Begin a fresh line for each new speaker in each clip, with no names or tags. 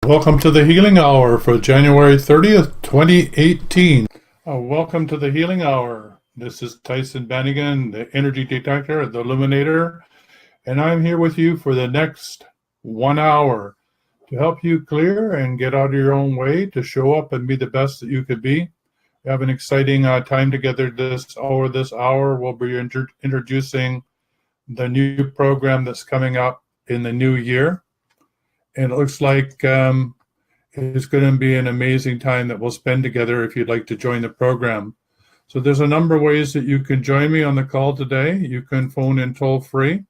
Welcome to the Healing Hour for January 30th, 2018. Welcome to the Healing Hour. This is Tyson Bannigan, the energy detector, the illuminator, and I'm here with you for the next 1 hour to help you clear and get out of your own way to show up and be the best that you could be. We have an exciting time together this hour. This hour, we'll be introducing the new program that's coming up in the new year. And it looks like it's going to be an amazing time that we'll spend together if you'd like to join the program. So there's a number of ways that you can join me on the call today. You can phone in toll free,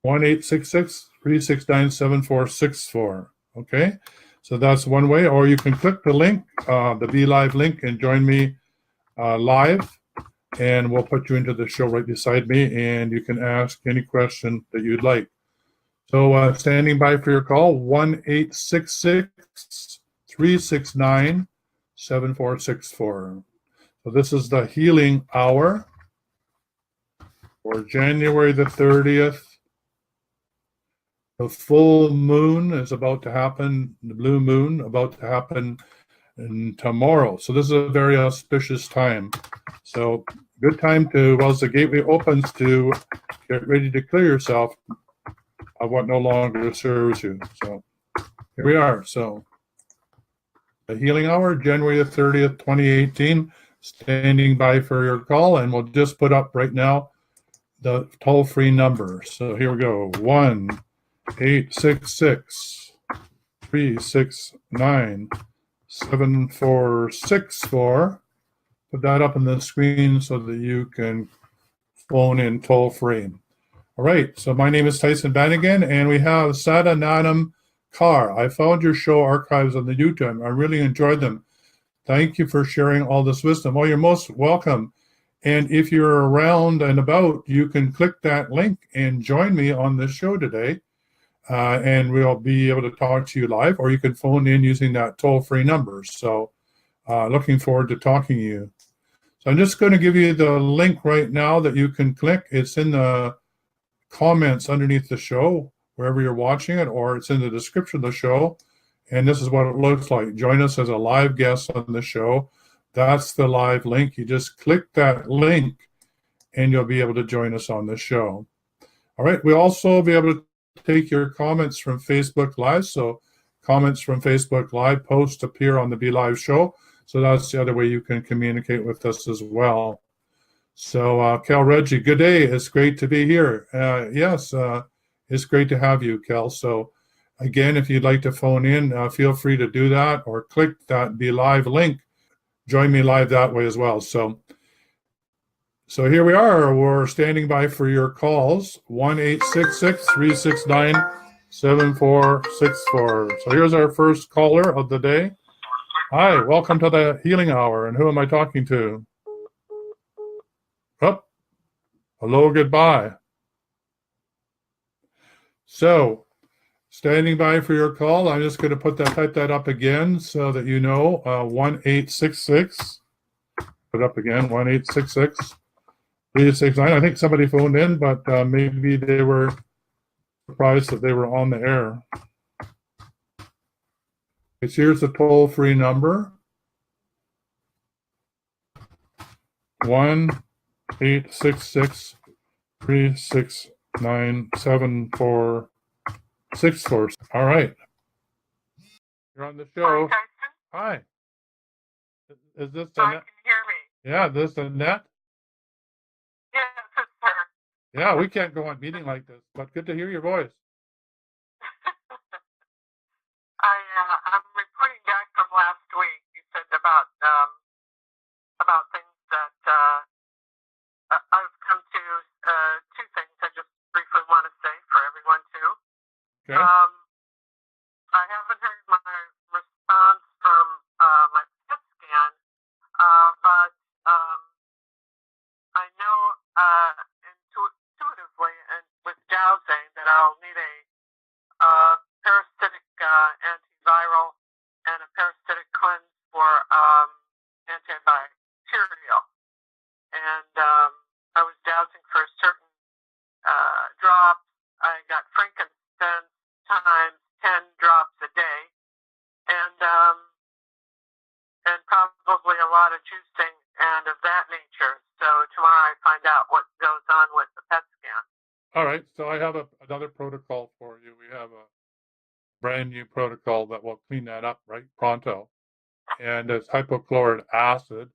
1-866-369-7464. Okay, so that's one way. Or you can click the link, the Be Live link, and join me live. And we'll put you into the show right beside me, and you can ask any question that you'd like. So standing by for your call, 1-866-369-7464. So this is the Healing Hour for January the 30th. The full moon is about to happen, the blue moon about to happen tomorrow. So this is a very auspicious time. So good time to, as the gateway opens, to get ready to clear yourself of what no longer serves you. So here we are. So the Healing Hour, January the 30th, 2018, standing by for your call. And we'll just put up right now the toll-free number. So here we go, 1-866-369-7464. Put that up on the screen so that you can phone in toll-free. All right, so my name is Tyson Bannigan, and we have Sadhananam Kaur. I found your show archives on the YouTube. I really enjoyed them. Thank you for sharing all this wisdom. Oh, you're most welcome. And if you're around and about, you can click that link and join me on this show today, and we'll be able to talk to you live, or you can phone in using that toll-free number. So looking forward to talking to you. So I'm just going to give you the link right now that you can click. It's in the comments underneath the show, wherever you're watching it, or it's in the description of the show. And this is what it looks like. Join us as a live guest on the show. That's the live link. You just click that link and you'll be able to join us on the show. All right. We'll also be able to take your comments from Facebook Live. So comments from Facebook Live posts appear on the Be Live show. So that's the other way you can communicate with us as well. So, Cal Reggie, good day. It's great to be here. Yes, it's great to have you, Cal. So, again, if you'd like to phone in, feel free to do that or click that Be Live link. Join me live that way as well. So here we are. We're standing by for your calls, 1-866-369-7464. So here's our first caller of the day. Hi, welcome to the Healing Hour. And who am I talking to? Oh, hello, goodbye. So, standing by for your call. I'm just going to type that up again so that you know. 1-866. Put up again. 1-866-369. I think somebody phoned in, but maybe they were surprised that they were on the air. Okay, so here's the toll-free number. 1-866-369-7464. All right. You're on the show. Hi. Is this Annette?
Can you hear me?
Yeah, this is Annette.
Yes, it's her.
Yeah, we can't go on meeting like this, but good to hear your voice.
I'm reporting back from last week. You said about things that I've come to. Two things I just briefly want to say for everyone too.
Okay.
I haven't heard my response from my PET scan, but I know intuitively and with dowsing that I'll need a parasitic antiviral and a parasitic cleanse for antibacterial. And I was dowsing for a certain drop. I got frankincense, lot of juicing and of that nature. So tomorrow I find out what goes on with the PET scan.
All right. So I have another protocol for you. We have a brand new protocol that will clean that up right pronto. And it's hypochlorite acid.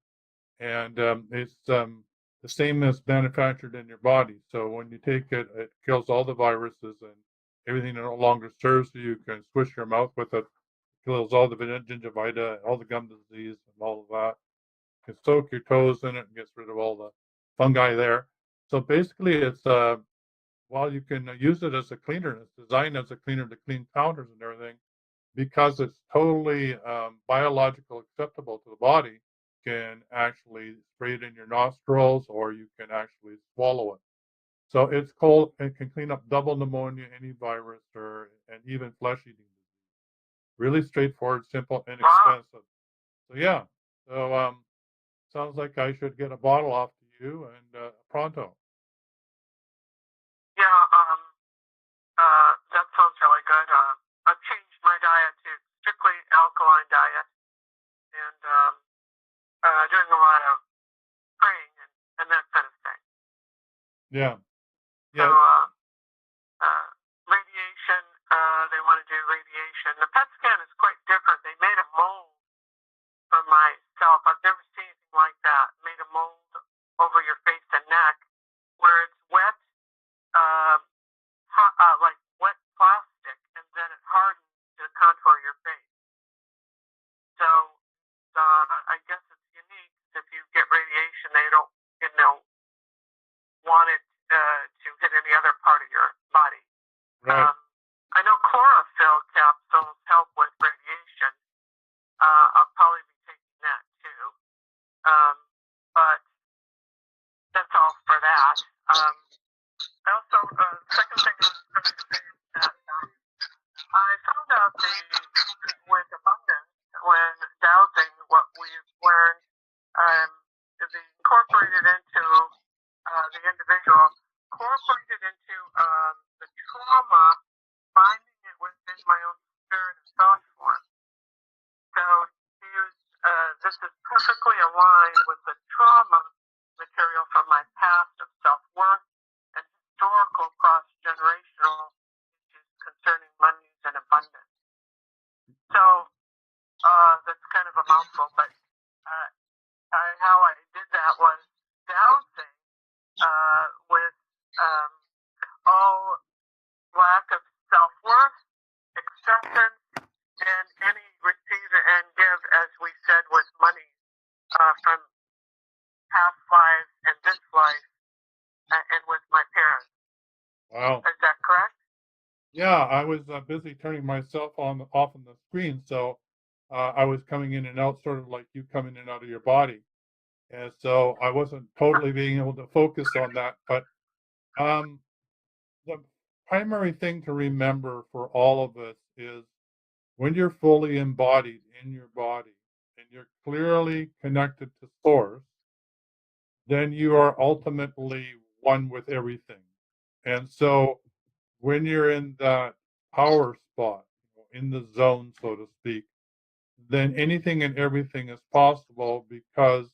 And it's the same as manufactured in your body. So when you take it, it kills all the viruses and everything that no longer serves you. You can swish your mouth with it. Kills all the gingivitis, all the gum disease, and all of that. You can soak your toes in it and gets rid of all the fungi there. So basically, it's while you can use it as a cleaner, it's designed as a cleaner to clean counters and everything, because it's totally biological acceptable to the body. You can actually spray it in your nostrils, or you can actually swallow it. So it's cold. It can clean up double pneumonia, any virus, and even flesh-eating disease. Really straightforward, simple, inexpensive. So yeah. So sounds like I should get a bottle off to you and pronto.
Yeah, that sounds really good. I've changed my diet to strictly alkaline diet and doing a lot of praying and that kind of thing.
Yeah.
So,
Yeah.
radiation, they want to do radiation. The PET scan is quite different. They made a mold for myself. I've never seen anything like that. Made a mold over your face and neck where it's wet, like wet plastic, and then it hardens to contour your face. So I guess it's unique. If you get radiation, they don't, want it to hit any other part of your body.
Right.
I know chlorophyll capsules help with radiation. I'll probably be taking that too. But that's all for that. I also, second thing I was going to say is that I found out with abundance, when dowsing, what we've learned is incorporated into the individual, incorporated into the trauma, finding it within my own spirit and thought form. So this is perfectly aligned with the trauma material from my past of self-worth and historical cross-generational issues concerning money and abundance. So that's kind of a mouthful, but how I did that was dowsing with all lack of self-worth, acceptance, and any receive and give, as we said, with money from past lives and this life, and with my parents.
Wow.
Is that correct?
Yeah, I was busy turning myself off on the screen, so I was coming in and out, sort of like you come in and out of your body, and so I wasn't totally being able to focus on that. But the primary thing to remember for all of us is when you're fully embodied in your body and you're clearly connected to Source, then you are ultimately one with everything. And so when you're in that power spot, in the zone, so to speak, then anything and everything is possible because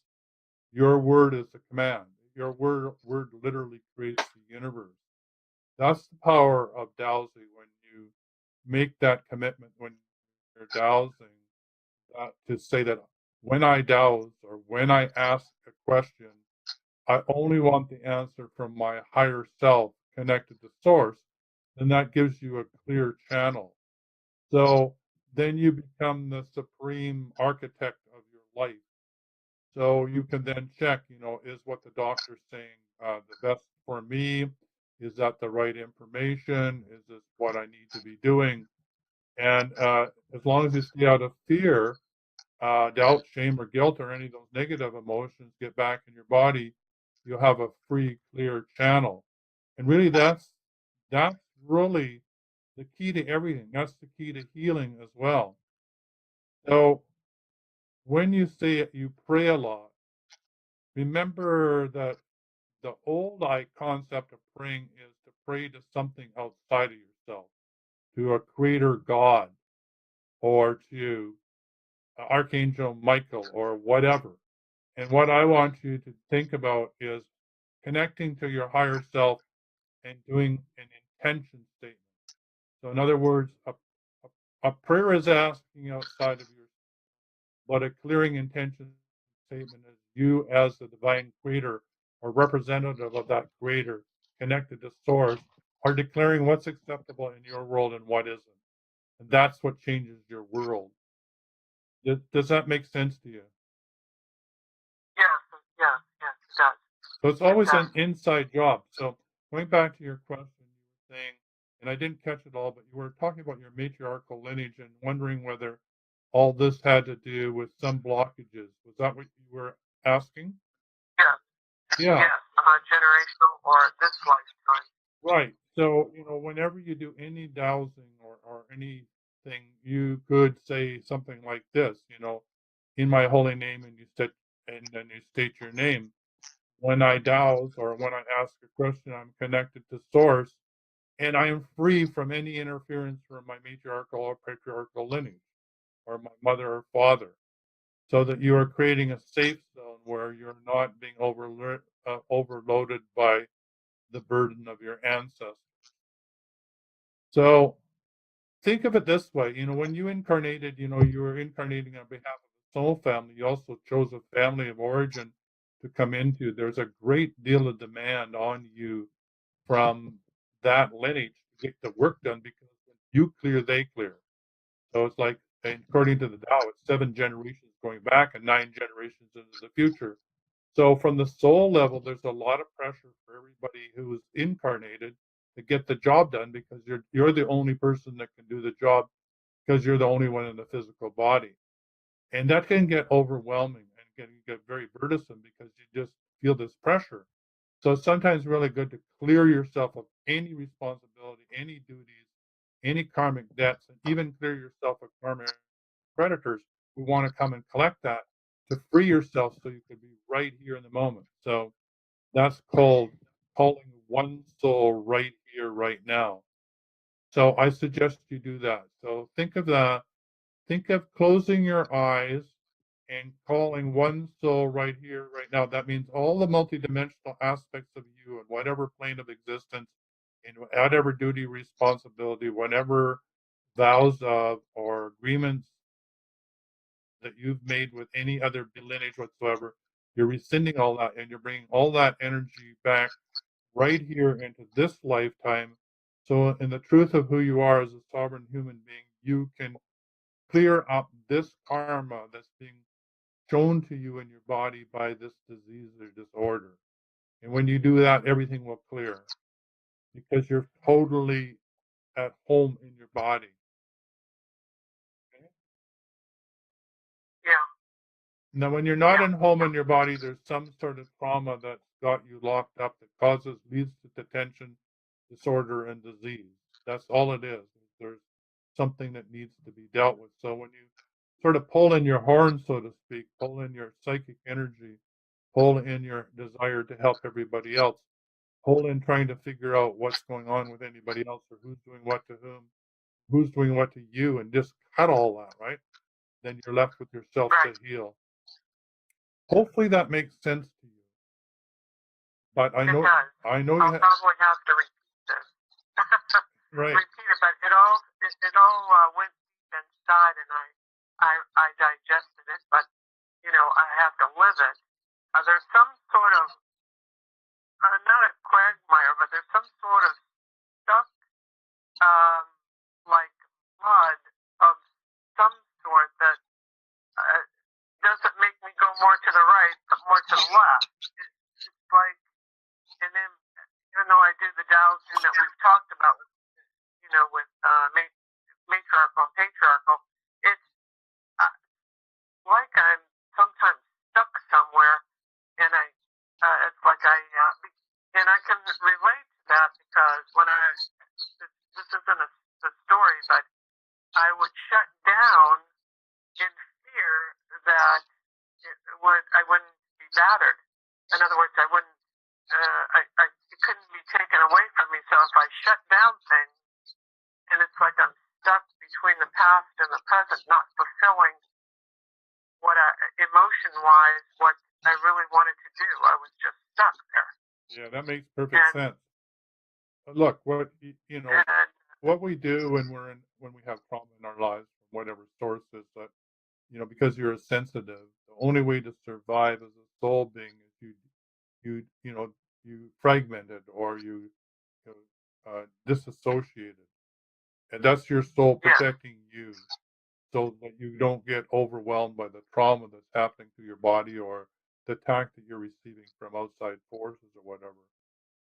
your word is a command. Your word literally creates the universe. That's the power of dowsing when you make that commitment when you're dowsing, to say that when I douse or when I ask a question, I only want the answer from my higher self connected to Source, then that gives you a clear channel. So then you become the supreme architect of your life. So you can then check, is what the doctor's saying the best for me? Is that the right information? Is this what I need to be doing? And as long as you stay out of fear, doubt, shame, or guilt, or any of those negative emotions get back in your body, you'll have a free, clear channel. And really, that's really the key to everything. That's the key to healing as well. So when you say it, you pray a lot, remember that the old concept of praying is to pray to something outside of yourself, to a creator God, or to Archangel Michael, or whatever. And what I want you to think about is connecting to your higher self and doing an intention statement. So, in other words, a prayer is asking outside of your, but a clearing intention statement is you as the divine creator or representative of that creator connected to source are declaring what's acceptable in your world and what isn't. And that's what changes your world. Does that make sense to you?
Yes, yes, yes, it does.
So it's always an inside job. So going back to your question, you were saying, and I didn't catch it all, but you were talking about your matriarchal lineage and wondering whether all this had to do with some blockages. Was that what you were asking?
Yes,
Yeah,
yes, generational or this lifetime.
right. So, whenever you do any dowsing or anything, you could say something like this, in my holy name, and then you state your name. When I douse or when I ask a question, I'm connected to source and I am free from any interference from my matriarchal or patriarchal lineage or my mother or father, so that you are creating a safe zone where you're not being overloaded by the burden of your ancestors. So think of it this way, when you incarnated, you were incarnating on behalf of the soul family. You also chose a family of origin to come into. There's a great deal of demand on you from that lineage to get the work done because when you clear, they clear. So it's like, according to the Tao, it's 7 generations going back and 9 generations into the future. So from the soul level, there's a lot of pressure for everybody who is incarnated to get the job done because you're the only person that can do the job because you're the only one in the physical body. And that can get overwhelming and can get very burdensome because you just feel this pressure. So it's sometimes really good to clear yourself of any responsibility, any duties, any karmic debts, and even clear yourself of karmic creditors who want to come and collect that to free yourself so you can be right here in the moment. So that's called calling one soul right here, right now. So I suggest you do that. So think of that. Think of closing your eyes and calling one soul right here, right now. That means all the multidimensional aspects of you and whatever plane of existence, in whatever duty, responsibility, whatever vows of or agreements that you've made with any other lineage whatsoever, you're rescinding all that and you're bringing all that energy back right here into this lifetime. So, in the truth of who you are as a sovereign human being, you can clear up this karma that's being shown to you in your body by this disease or disorder. And when you do that, everything will clear because you're totally at home in your body. Okay?
Yeah,
Now, when you're not
yeah,
in home in your body, there's some sort of trauma that's got you locked up that leads to detention, disorder, and disease. That's all it is. There's something that needs to be dealt with. So when you sort of pull in your horn, so to speak, pull in your psychic energy, pull in your desire to help everybody else, pull in trying to figure out what's going on with anybody else or who's doing what to whom, who's doing what to you, and just cut all that, right? Then you're left with yourself
right.
to heal. Hopefully that makes sense to you. But
It does.
I know you
I'll
have,
probably have to repeat this.
right.
Repeat it, but it all went deep inside, and I digested it. But I have to live it. There's some sort of not a quagmire, but there's some sort of stuck, um, like blood of some sort that uh, doesn't make me go more to the right, but more to the left. It's like, and then even though I do the dowsing that we've talked about, with matriarchal and patriarchal, it's like I'm sometimes stuck somewhere, and it's like and I can relate to that because when this isn't a story, but I would shut down in fear that I wouldn't be battered. In other words, I wouldn't, it couldn't be taken away from me. So if I shut down things, and it's like I'm stuck between the past and the present, not fulfilling emotion-wise, what I really wanted to do. I was just stuck there.
Yeah, that makes perfect sense. But look,
And
what we do when we have trauma in our lives, from whatever source, is that because you're a sensitive, the only way to survive as a soul being is you fragment it, or you disassociate it, and that's your soul
yeah,
protecting you, so that you don't get overwhelmed by the trauma that's happening to your body, or the attack that you're receiving from outside forces or whatever,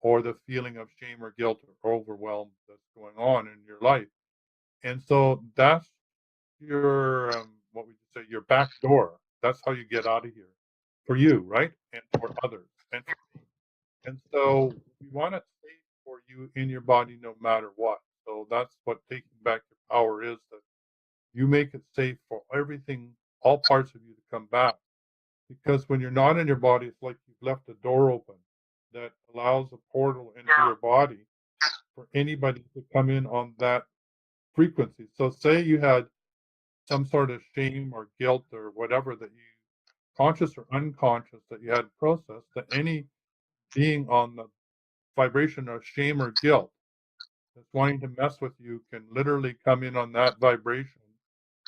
or the feeling of shame or guilt or overwhelm that's going on in your life. And so that's your, what would you say, your back door. That's how you get out of here, for you, right? And for others. And so we want it safe for you in your body no matter what. So that's what taking back your power is, that you make it safe for everything, all parts of you to come back. Because when you're not in your body, it's like you've left a door open that allows a portal into
yeah,
your body for anybody to come in on that frequency. So say you had some sort of shame or guilt or whatever, that you, conscious or unconscious, that you had processed, that any being on the vibration of shame or guilt that's wanting to mess with you can literally come in on that vibration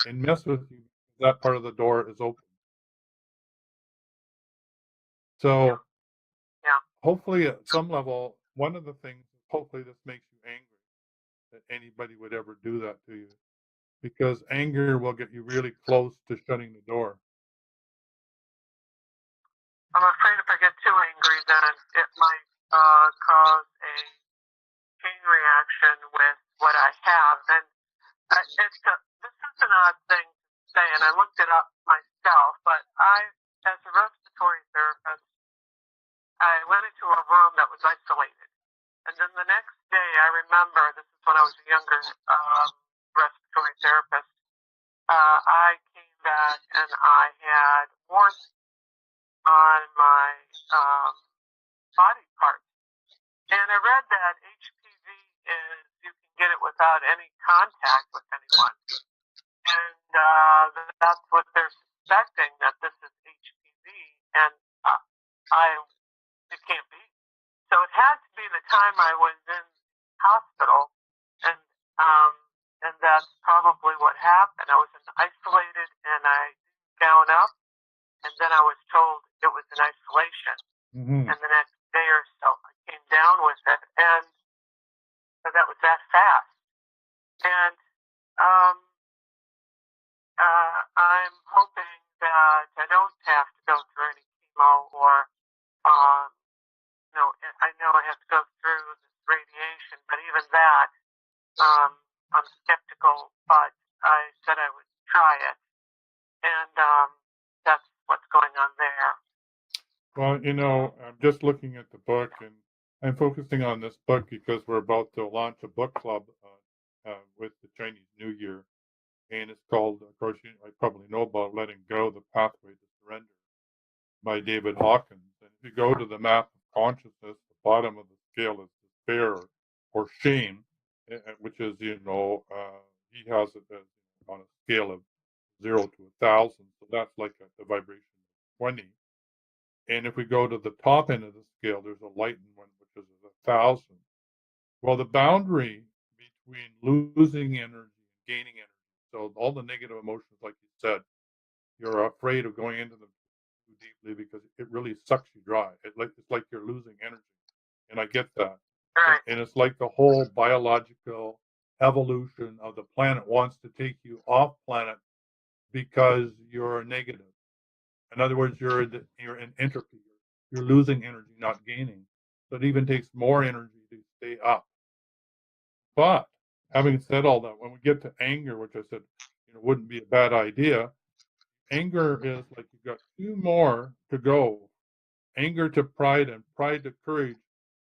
and mess with you. That part of the door is open. So
yeah.
hopefully at some level, one of the things, hopefully this makes you angry that anybody would ever do that to you, because anger will get you really close to shutting the door.
I'm afraid if I get too angry, then it might cause a chain reaction with what I have. And this is an odd thing to say, and I looked it up myself, but as a respiratory therapist, I went into a room that was isolated. And then the next day, I remember, this is when I was a younger respiratory therapist, I came back and I had warmth on my body parts. And I read that HPV is, you can get it without any contact with anyone. And that's what they're suspecting, that this is HPV. And it can't be. So it had to be the time I was in hospital, and um, and that's probably what happened. I was isolated, and I gown up, and then I was told it was in isolation.
Mm-hmm.
And the next day or so, I came down with it, and that was that fast. And I'm hoping that I don't have to go through any chemo, or I know I have to go through this radiation, but even that, I'm skeptical. But I said I would try it, and that's what's going on there.
Well, I'm just looking at the book, and I'm focusing on this book because we're about to launch a book club with the Chinese New Year, and it's called, of course, I probably know about Letting Go: The Pathway to Surrender by David Hawkins. And if you go to the map of consciousness, the bottom of the scale is despair or shame, which is, he has it as on a scale of 0 to 1,000. So that's like the vibration of 20. And if we go to the top end of the scale, there's a lightened one, which is 1,000. Well, the boundary between losing energy and gaining energy, so all the negative emotions, like you said, you're afraid of going into them too deeply because it really sucks you dry. It's like you're losing energy, and I get that.
Right.
And it's like the whole biological evolution of the planet wants to take you off planet because you're negative. In other words, you're in entropy. You're losing energy, not gaining. So it even takes more energy to stay up. But having said all that, when we get to anger, which I said wouldn't be a bad idea, anger is like you've got two more to go. Anger to pride, and pride to courage.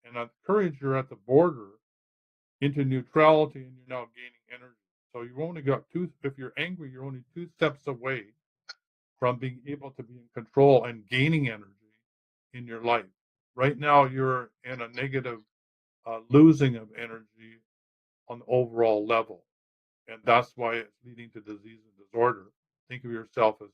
And on courage, you're at the border into neutrality, and you're now gaining energy. So you've only got two. If you're angry, you're only 2 steps away from being able to be in control and gaining energy in your life. Right now, you're in a negative losing of energy on the overall level, and that's why it's leading to disease and disorder. Think of yourself as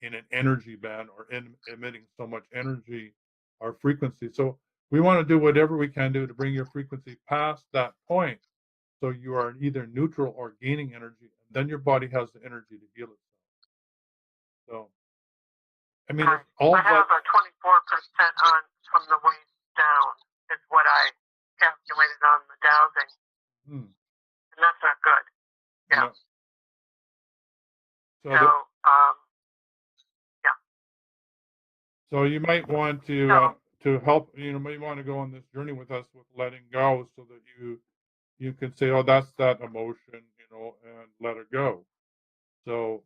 in an energy band or emitting so much energy or frequency. So we want to do whatever we can do to bring your frequency past that point, so you are either neutral or gaining energy, and then your body has the energy to heal itself. So, I mean,
Right.
all
I
of
have
that.
a 24% on from the waist down is what I calculated on the dowsing,
Hmm,
and that's not good. Yeah.
no. So,
So,
so you might want to help. You may want to go on this journey with us with letting go, so that you can say, oh, that's that emotion, and let it go. So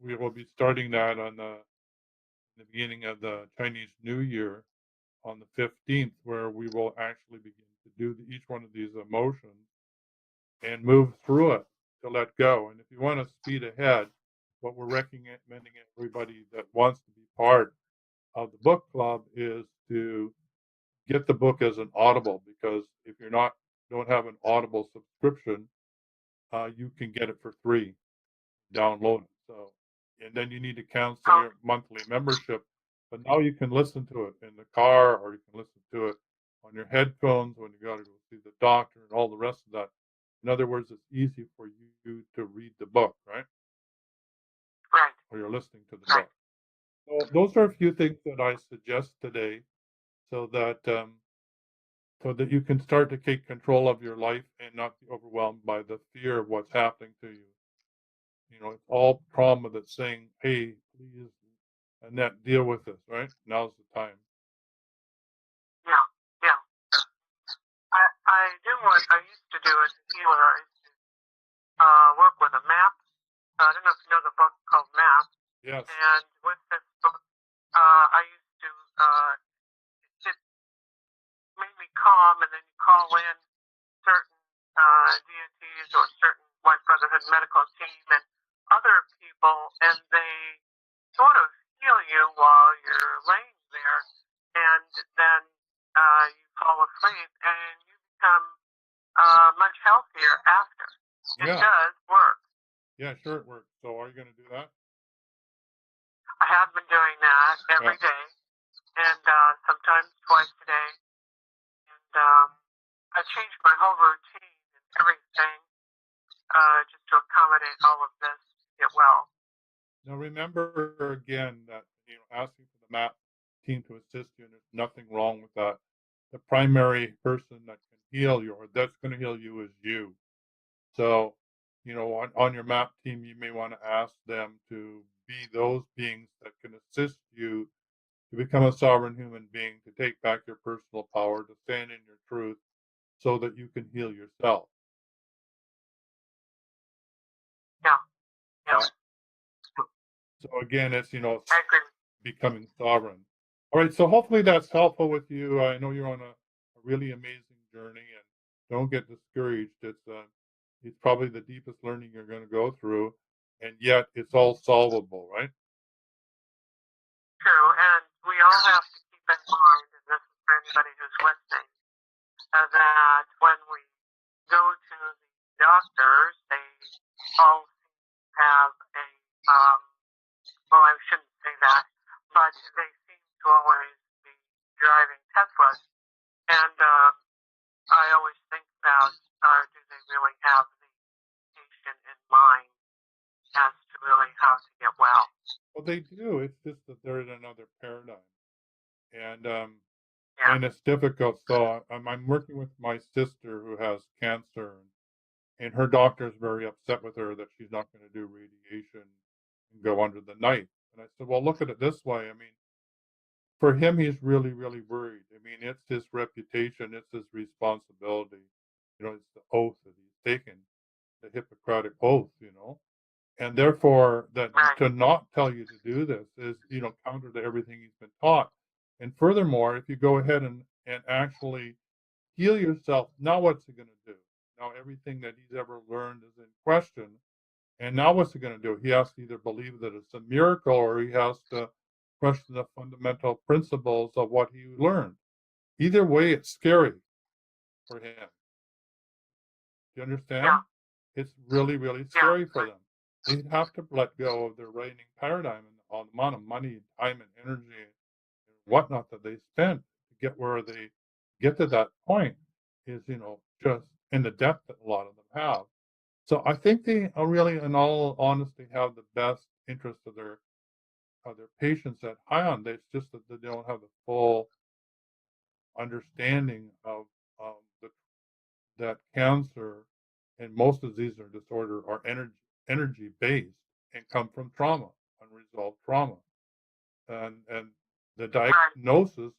we will be starting that on the beginning of the Chinese New Year on the 15th, where we will actually begin to do each one of these emotions and move through it to let go. And if you want to speed ahead, what we're recommending everybody that wants to be part of the book club is to get the book as an Audible, because if don't have an Audible subscription, you can get it for free, download it. So, and then you need to cancel your monthly membership, but now you can listen to it in the car, or you can listen to it on your headphones when you got to go see the doctor and all the rest of that. In other words, it's easy for you to read the book, right?
right.
Or you're listening to the book. So those are a few things that I suggest today, so that you can start to take control of your life and not be overwhelmed by the fear of what's happening to you. It's all trauma that's saying, hey, please, Annette, deal with this, right? Now's the time.
Yeah, yeah. I used to do as a healer. I used to work with a map. I don't know if you know the book called Map.
Yes.
And with this book, I used to, it made me calm, and then you call in certain deities or certain White Brotherhood medical team and other people, and they sort of heal you while you're laying there, and then you fall asleep and you become much healthier after. It
Yeah.
does work.
Yeah, sure it works. So are you going to do that?
I have been doing that every day, and sometimes twice a day, and I changed my whole routine and everything just to accommodate all of this to get well.
Now remember again that asking for the MAP team to assist you, and there's nothing wrong with that. The primary person that can heal you, or that's going to heal you, is you. So, on your MAP team, you may want to ask them to be those beings that can assist you to become a sovereign human being, to take back your personal power, to stand in your truth, so that you can heal yourself.
Yeah, yeah.
So again, it's
I agree.
becoming sovereign. All right, so hopefully that's helpful with you. I know you're on a really amazing journey, and don't get discouraged. It's probably the deepest learning you're going to go through, and yet it's all solvable, right?
True, and we all have to keep in mind, and this is for anybody who's listening, that when we go to the doctors, they all have a, well, I shouldn't say that, but they seem to always be driving Teslas. And I always think about, do they really have the patient in mind as to really how to get well?
Well, they do. It's just that they're in another paradigm, and
Yeah.
it's difficult. So I'm working with my sister who has cancer, and her doctor is very upset with her that she's not going to do radiation and go under the knife. And I said, well, look at it this way. I mean, for him, he's really, really worried. I mean, it's his reputation, it's his responsibility. It's the oath that he's taken, the Hippocratic oath. And therefore, that
Right.
to not tell you to do this is, counter to everything he's been taught. And furthermore, if you go ahead and actually heal yourself, now what's he going to do? Now everything that he's ever learned is in question. And now what's he going to do? He has to either believe that it's a miracle, or he has to question the fundamental principles of what he learned. Either way, it's scary for him. Do you understand?
Yeah.
It's really, really scary for them. They have to let go of their reigning paradigm. And on the amount of money, time, and energy and whatnot that they spent to get where they get to that point is, just in the depth that a lot of them have. So I think they are really, in all honesty, have the best interest of their patients at eye on. It's just that they don't have the full understanding of the, that cancer and most diseases or disorder are energy based and come from trauma, unresolved trauma, and the diagnosis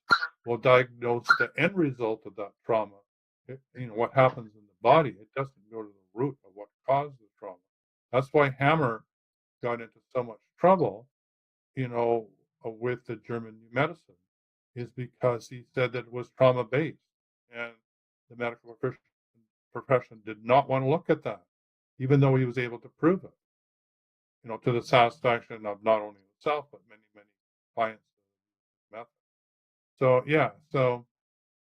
will diagnose the end result of that trauma. What happens in the body. It doesn't go to the root of what caused the trauma. That's why Hammer got into so much trouble, with the German New Medicine, is because he said that it was trauma based, and the medical profession did not want to look at that, even though he was able to prove it, to the satisfaction of not only himself but many, many clients. So yeah, so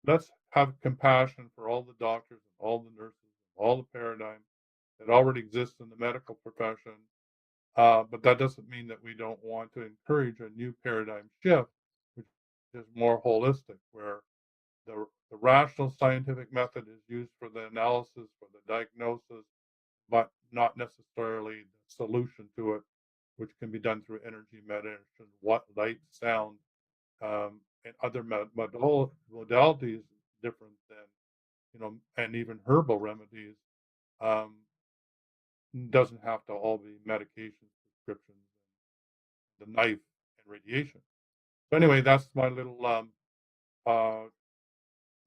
let's have compassion for all the doctors and all the nurses, and all the paradigm that already exists in the medical profession. But that doesn't mean that we don't want to encourage a new paradigm shift, which is more holistic, where the rational scientific method is used for the analysis, for the diagnosis, but not necessarily the solution to it, which can be done through energy medicine, light, sound, and other modalities different than, and even herbal remedies. Doesn't have to all be medications, prescriptions, the knife, and radiation. So anyway, that's uh,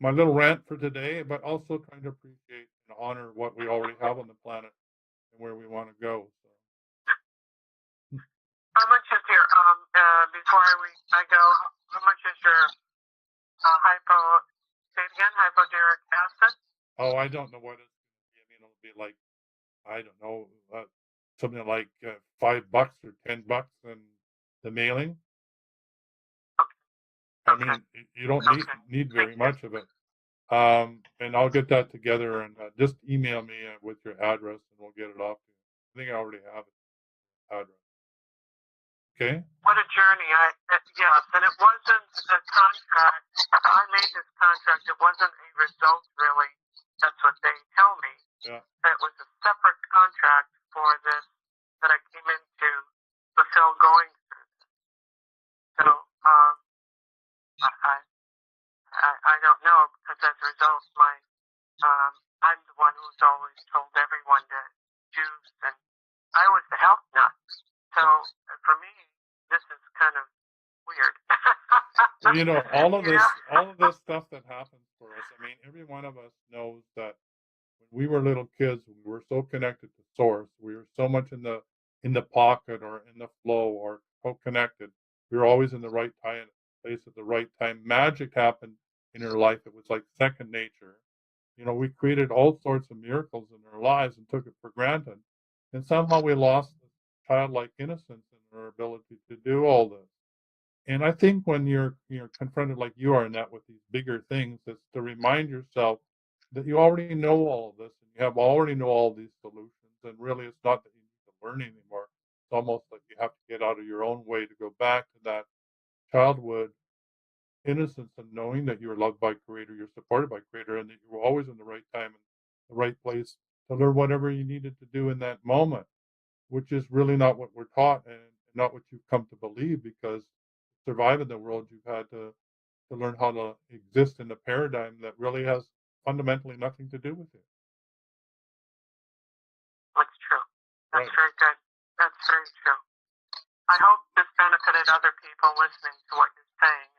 my little rant for today, but also trying to appreciate and honor what we already have on the planet and where we want to go. So.
How much is your before I go? How much is your hypodermic acid?
Oh, I don't know what it's going to be. I mean, it'll be like, I don't know, something like $5 or $10 in the mailing. I mean, you don't need very much of it. And I'll get that together, and just email me with your address and we'll get it off to you. I think I already have it. Address. Okay.
What a journey. Yes, and it wasn't a contract. I made this contract. It wasn't a result, really. That's what they tell me.
Yeah.
It was a separate contract for this that I came in to fulfill going through. So, I don't know, because as a result, I'm the one who's always told everyone to juice, and I was the health nut. So for me, this is kind of weird.
Well, all of this stuff that happens for us. I mean, every one of us knows that when we were little kids, we were so connected to source. We were so much in the pocket or in the flow or so connected. We were always in the right place at the right time. Magic happened in our life. It was like second nature. We created all sorts of miracles in our lives and took it for granted. And somehow we lost the childlike innocence and our ability to do all this. And I think when you're confronted like you are, Annette, with these bigger things, it's to remind yourself that you already know all of this and you have already know all these solutions. And really, it's not that you need to learn anymore. It's almost like you have to get out of your own way to go back to that childhood innocence and knowing that you're loved by Creator, you're supported by Creator, and that you were always in the right time and the right place to learn whatever you needed to do in that moment, which is really not what we're taught and not what you've come to believe, because to survive in the world, you've had to learn how to exist in a paradigm that really has fundamentally nothing to do with it.
That's true. That's very good. That's very true. I hope this benefited other people listening to what you're saying.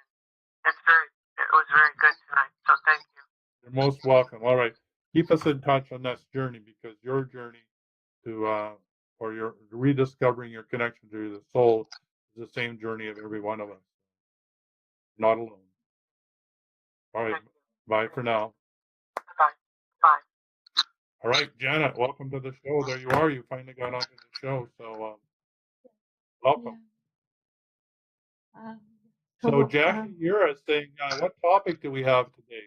It was very good tonight. So thank you.
You're most welcome. All right. Keep us in touch on this journey, because your journey to or your rediscovering your connection to the soul is the same journey of every one of us. Not alone. All right. Bye for now.
Bye. Bye.
All right, Janet, welcome to the show. There you are. You finally got onto the show. So welcome.
Yeah.
So Jackie, you're saying, what topic do we have today?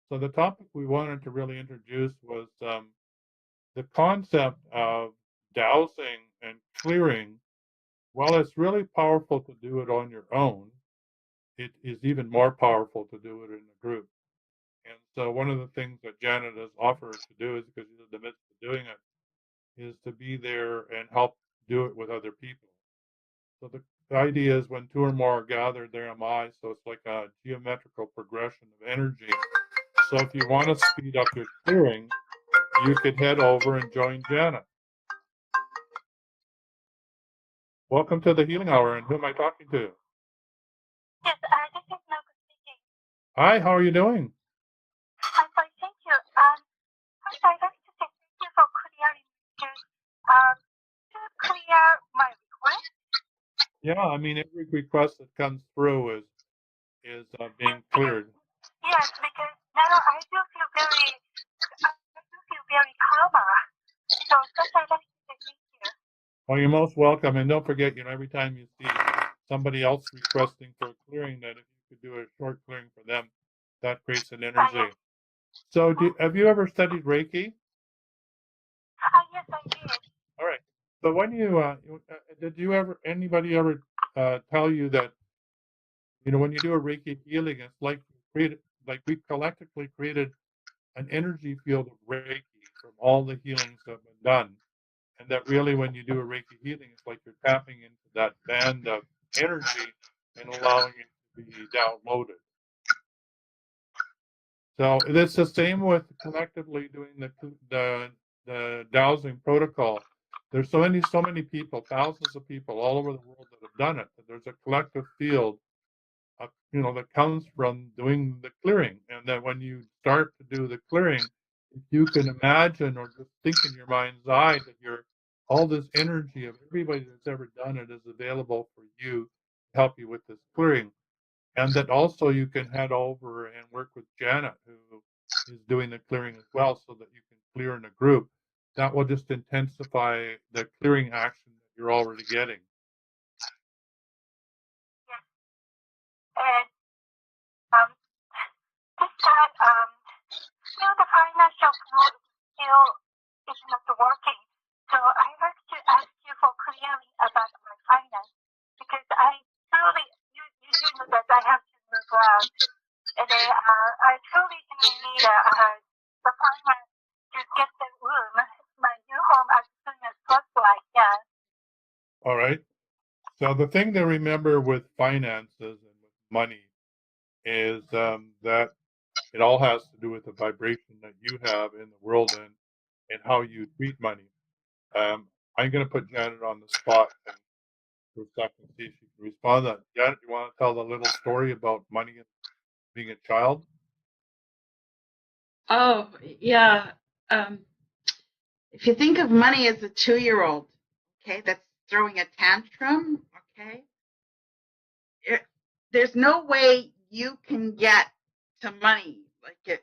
So the topic we wanted to really introduce was the concept of dowsing and clearing While it's really powerful to do it on your own, it is even more powerful to do it in a group. And so one of the things that Janet has offered to do is, because she's in the midst of doing it, is to be there and help do it with other people. So the idea is when two or more are gathered, there am I. So it's like a geometrical progression of energy. So if you want to speed up your clearing, you could head over and join Janet. Welcome to the Healing Hour, and who am I talking to?
Yes, this is Naoko speaking.
Hi, how are you doing?
I'm fine, thank you. First, I'd like to say thank you for clearing to clear my request.
Yeah, I mean every request that comes through is being cleared.
Yes, because now I do feel very calmer. So first, I'd like to say thank you.
Well, you're most welcome, and don't forget, every time you see somebody else requesting for a clearing, that if you could do a short clearing for them, that creates an energy. So, have you ever studied Reiki?
Yes, I did.
All right. So, when anybody ever tell you that, when you do a Reiki healing, it's like we collectively created an energy field of Reiki from all the healings that have been done. And that really, when you do a Reiki healing, it's like you're tapping into that band of energy and allowing it to be downloaded. So it's the same with collectively doing the dowsing protocol. There's so many people, thousands of people all over the world that have done it. That there's a collective field, that comes from doing the clearing. And that when you start to do the clearing, if you can imagine or just think in your mind's eye that all this energy of everybody that's ever done it is available for you to help you with this clearing. And that also you can head over and work with Janet, who is doing the clearing as well, so that you can clear in a group. That will just intensify the clearing action that you're already getting.
Yes. And this time, still the financial flow is not working. So I like to ask you for clearing about my finance, because I truly, you know that I have to move out, and I truly do need the finance to get the room, my new home, as soon as possible I can.
All right. So the thing to remember with finances and with money is that it all has to do with the vibration that you have in the world and how you treat money. I'm going to put Janet on the spot for a second, see if she can respond to that. Janet, you want to tell the little story about money and being a child?
Oh, yeah. If you think of money as a 2-year-old, okay, that's throwing a tantrum, okay, there's no way you can get to money. Like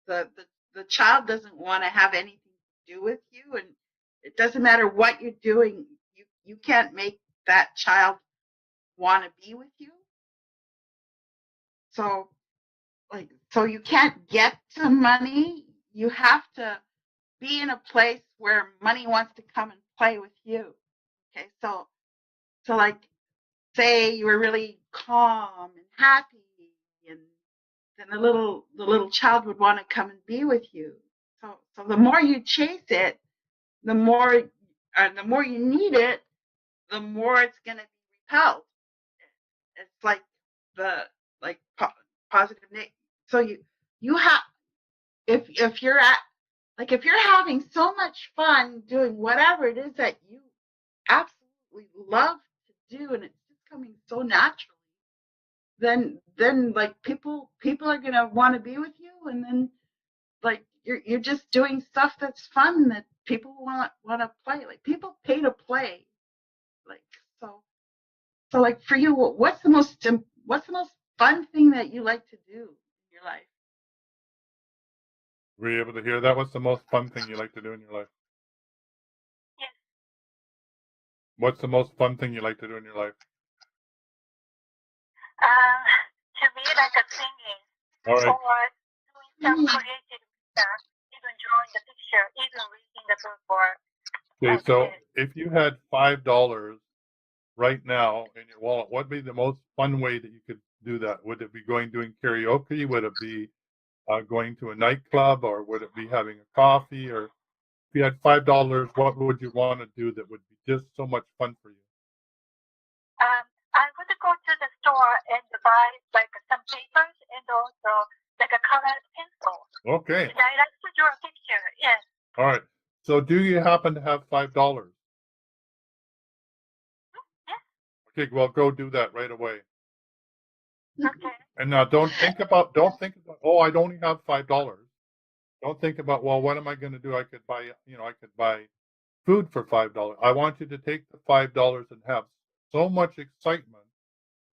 the child doesn't want to have anything to do with you, and it doesn't matter what you're doing. You can't make that child want to be with you. So you can't get to money. You have to be in a place where money wants to come and play with you. Okay, so like, say you were really calm and happy, and then the little child would want to come and be with you. So the more you chase it, the more you need it, the more it's going to be repelled. It's like positive. So you have, if you're having so much fun doing whatever it is that you absolutely love to do, and it's just coming so naturally, then like people are gonna want to be with you, and then like you're just doing stuff that's fun that people want to play. Like people pay to play. Like so like for you, what's the most fun thing that you like to do in your life?
Were you able to hear that? What's the most fun thing you like to do in your life?
Yes.
What's the most fun thing you like to do in your life?
To me, like a singing,
All right.
or doing some creative stuff, even drawing the picture, even reading the book, or
Okay, so if you had $5 right now in your wallet, what would be the most fun way that you could do that? Would it be doing karaoke? Would it be going to a nightclub, or would it be having a coffee? Or if you had $5, what would you want to do that would be just so much fun for you?
I would go to the store and buy like some papers and also like a colored pencil.
Okay.
And I like to draw a picture. Yes.
All right. So do you happen to have $5?
Yes.
Okay, well, go do that right away.
Okay.
And now don't think about, oh, I only have $5. Don't think about, well, what am I going to do? I could buy food for $5. I want you to take the $5 and have so much excitement.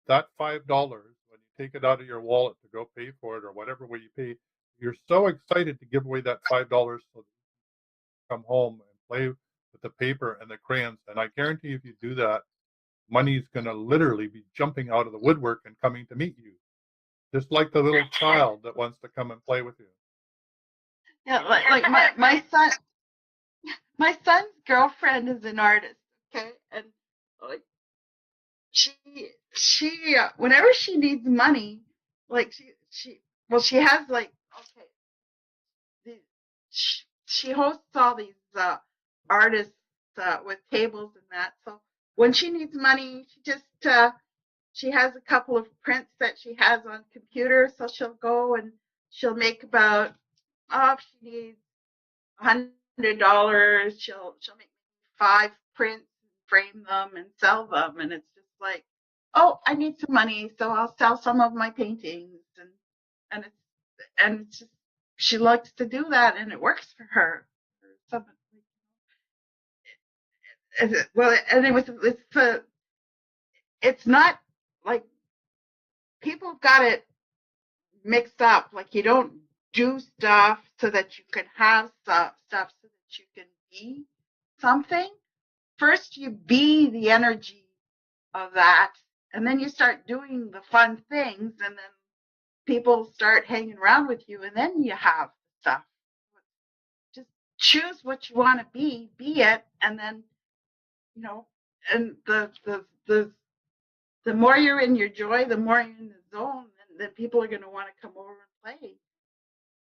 That $5, when you take it out of your wallet to go pay for it or whatever way you pay, you're so excited to give away that $5 so that you come home and play with the paper and the crayons. And I guarantee if you do that, money's going to literally be jumping out of the woodwork and coming to meet you. Just like the little child that wants to come and play with you.
Yeah, like my son's girlfriend is an artist, okay, and like she whenever she needs money, like she has like okay, she hosts all these artists with tables and that. So when she needs money, she has a couple of prints that she has on computer, so she'll go and she'll make about if she needs $100, she'll make 5 prints, frame them, and sell them. And it's just like, oh, I need some money, so I'll sell some of my paintings, and it's just she likes to do that, and it works for her. Well, and it's not like people got it mixed up. Like you don't do stuff so that you can have stuff so that you can be something. First, you be the energy of that, and then you start doing the fun things, and then people start hanging around with you, and then you have stuff. Just choose what you want to be it, and then and the more you're in your joy, the more you're in the zone, and then people are going to want to come over and play.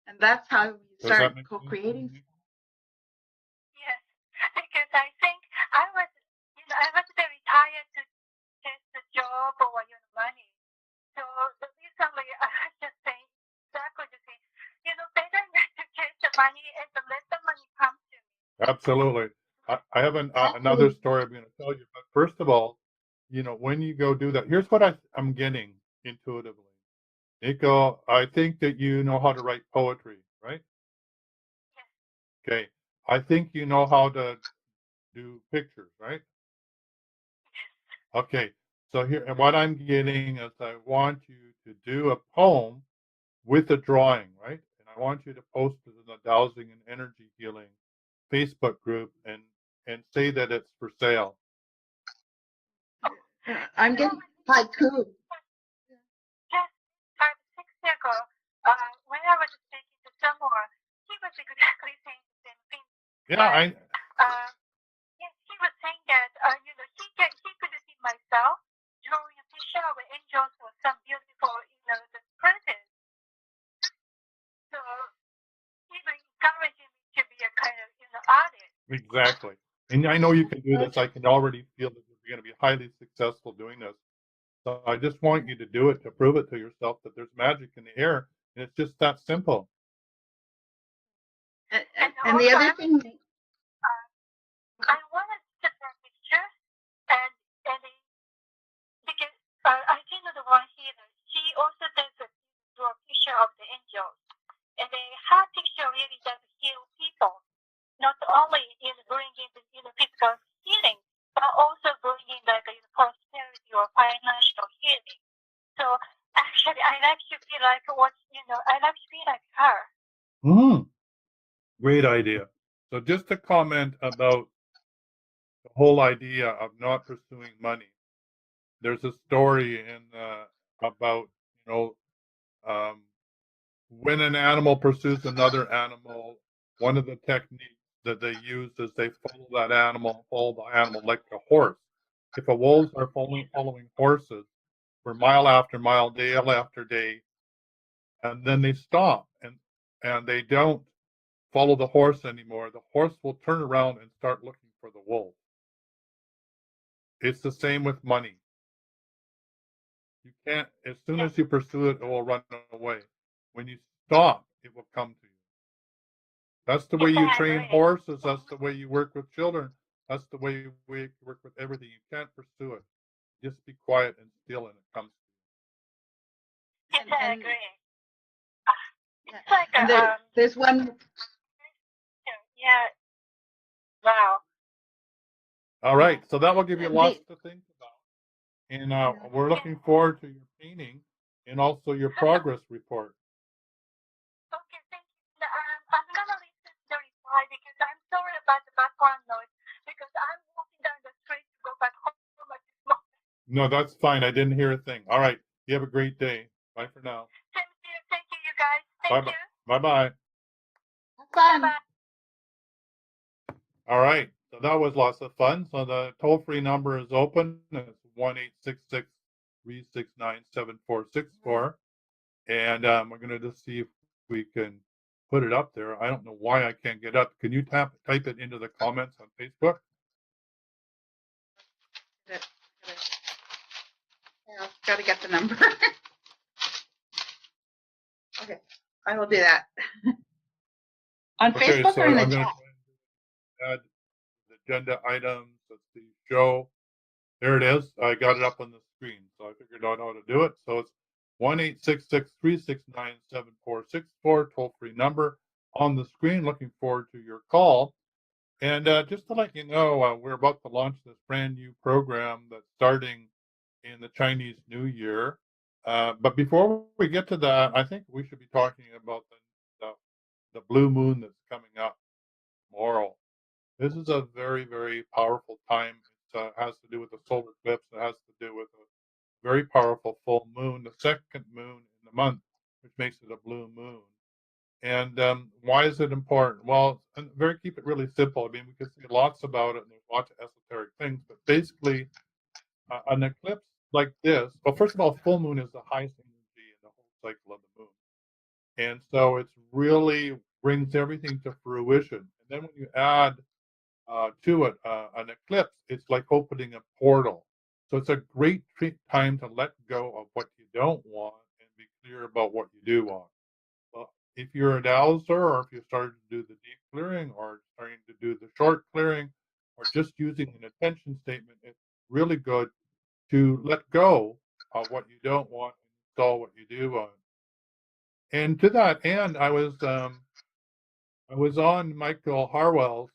And that's how you start co-creating.
Yes, because I think I was very tired to chase the job or money. So recently I was just saying, exactly the same. Better not to chase the money and to let the money come to me.
Absolutely. I have another story I'm going to tell you. But first of all, when you go do that, here's what I'm getting intuitively. Nico, I think that you know how to write poetry, right?
Yes.
Okay. I think you know how to do pictures, right?
Yes.
Okay. So here, and what I'm getting is I want you to do a poem with a drawing, right? And I want you to post it in the Dowsing and Energy Healing Facebook group and say that it's for sale.
I'm getting haiku.
Just 5-6 years ago, when I was speaking to someone, he was exactly saying the same thing.
Yeah,
yes, he was saying that he could see myself drawing a picture of angels or some beautiful the present. So he was encouraging me to be a kind of artist.
exactly. And I know you can do this. I can already feel that you're going to be highly successful doing this. So I just want you to do it to prove it to yourself that there's magic in the air, and it's just that simple.
And the other thing,
I wanted to take pictures, and because I think the one here, she also does draw a picture of the angels, and her picture really does heal people, not only bringing the physical healing, but also bringing prosperity or financial healing. So actually, I like to be like I like to be like her.
Great idea. So just to comment about the whole idea of not pursuing money, there's a story about when an animal pursues another animal, one of the techniques that they use is they follow the animal like a horse. if a wolves are following horses for mile after mile, day after day, and then they stop and they don't follow the horse anymore, the horse will turn around and start looking for the wolf. It's the same with money. You can't, as soon as you pursue it, it will run away. When you stop, it will come to you. That's the way you train horses. That's the way you work with children. That's the way we work with everything. You can't pursue it. Just be quiet and still, and it comes.
Yes, I
And-
agree.
Yeah.
It's like
And there's one.
yeah. Wow.
All right, so that will give you lots to think about. And we're looking forward to your painting and also your progress report.
Okay, thank you. I'm gonna listen to the reply because I'm sorry about the background noise because I'm walking down the street to go back home at this moment.
No, that's fine. I didn't hear a thing. All right, you have a great day. Bye for now.
Thank you, you guys. Thank
Bye-bye.
you.
Bye-bye.
Have fun.
Bye.
All right, so that was lots of fun. So the toll-free number is open. It's 1-866-369-7464. And we're going to just see if we can put it up there. I don't know why I can't get up. Can you type it into the comments on Facebook?
Yeah, got to get the number. Okay, I will do that. On
Okay,
Facebook
so
or in the
I'm going
chat?
to add the agenda items. Let's see, show. There it is. I got it up on the screen, so I figured out how to do it. So it's 1-866-369-7464, toll-free number on the screen. Looking forward to your call. And just to let you know, we're about to launch this brand new program that's starting in the Chinese New Year. But before we get to that, I think we should be talking about the blue moon that's coming up tomorrow. This is a very, very powerful time. It has to do with the solar eclipse. It has to do with a very powerful full moon, the second moon in the month, which makes it a blue moon. And why is it important? Well, keep it really simple. I mean, we can say lots about it, and there's lots of esoteric things. But basically, an eclipse like this, well, first of all, full moon is the highest energy in the whole cycle of the moon. And so it's really brings everything to fruition. And then when you add to it an eclipse, it's like opening a portal. So it's a great time to let go of what you don't want and be clear about what you do want. Well, if you're a dowser, or if you started to do the deep clearing, or starting to do the short clearing, or just using an attention statement, it's really good to let go of what you don't want and install what you do want. And to that end, I was on Michael Harwell's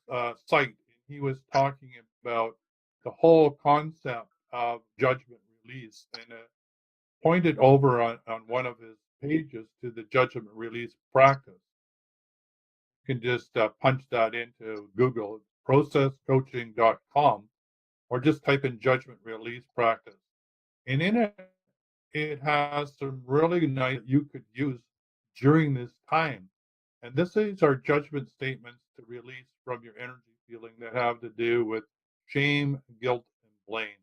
site, and he was talking about the whole concept of judgment release, and pointed over on one of his pages to the judgment release practice. You can just punch that into Google, processcoaching.com, or just type in judgment release practice. And in it, it has some really nice you could use during this time. And these are judgment statements to release from your energy feeling that have to do with shame, guilt, and blame.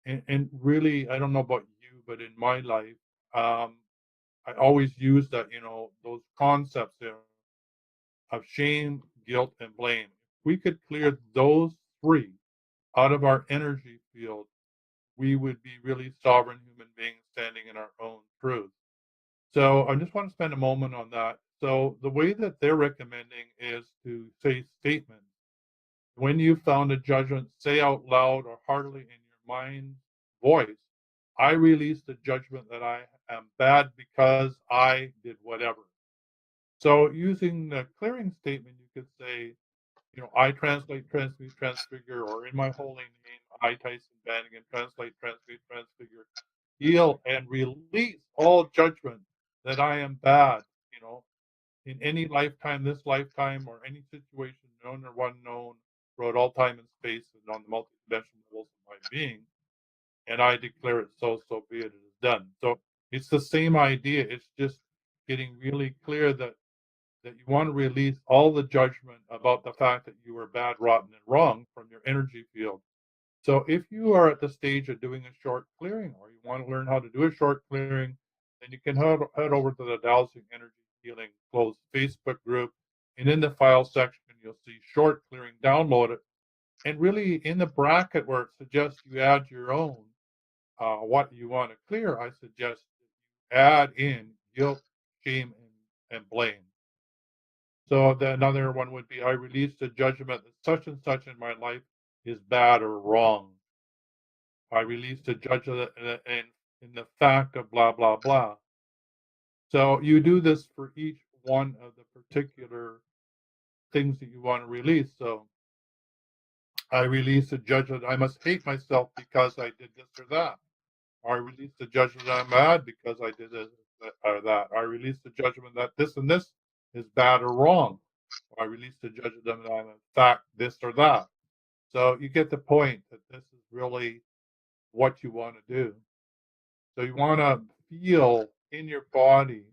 And really, I don't know about you, but in my life, I always use that, those concepts there of shame, guilt, and blame. If we could clear those three out of our energy field, we would be really sovereign human beings standing in our own truth. So I just want to spend a moment on that. So the way that they're recommending is to say statements. When you found a judgment, say out loud or heartily in your mind's voice, I release the judgment that I am bad because I did whatever. So using the clearing statement, you could say, I translate, transmute, transfigure, or in my holy name, I, Tyson Bannigan, translate, transmute, transfigure, heal, and release all judgment that I am bad, in any lifetime, this lifetime, or any situation, known or unknown, throughout all time and space, and on the multidimensional levels of my being. And I declare it so be it, it is done. So it's the same idea. It's just getting really clear that you want to release all the judgment about the fact that you were bad, rotten, and wrong from your energy field. So if you are at the stage of doing a short clearing, or you want to learn how to do a short clearing, then you can head over to the Dowsing Energy Healing closed Facebook group. And in the file section, you'll see short clearing, download it. And really in the bracket where it suggests you add your own, what you want to clear, I suggest you add in guilt, shame, and blame. So another one would be, I release the judgment that such and such in my life is bad or wrong. I release the judgment in the fact of blah, blah, blah. So you do this for each one of the particular things that you want to release. So I release the judgment I must hate myself because I did this or that. I release the judgment that I'm bad because I did this or that. I release the judgment that this and this is bad or wrong. I release the judgment that I'm in fact this or that. So you get the point that this is really what you want to do. So you want to feel in your body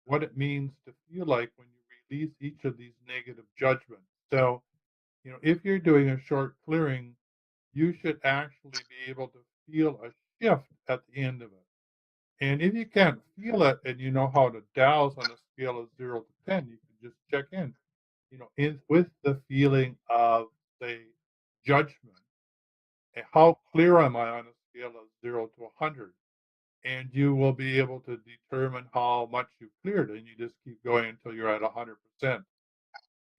what it means to feel like when you release each of these negative judgments. So, if you're doing a short clearing, you should actually be able to feel a shift at the end of it. And if you can't feel it and you know how to dowse on a scale of 0 to 10, you can just check in, with the feeling of, say, judgment. And how clear am I on a scale of 0 to 100? And you will be able to determine how much you've cleared, and you just keep going until you're at 100%.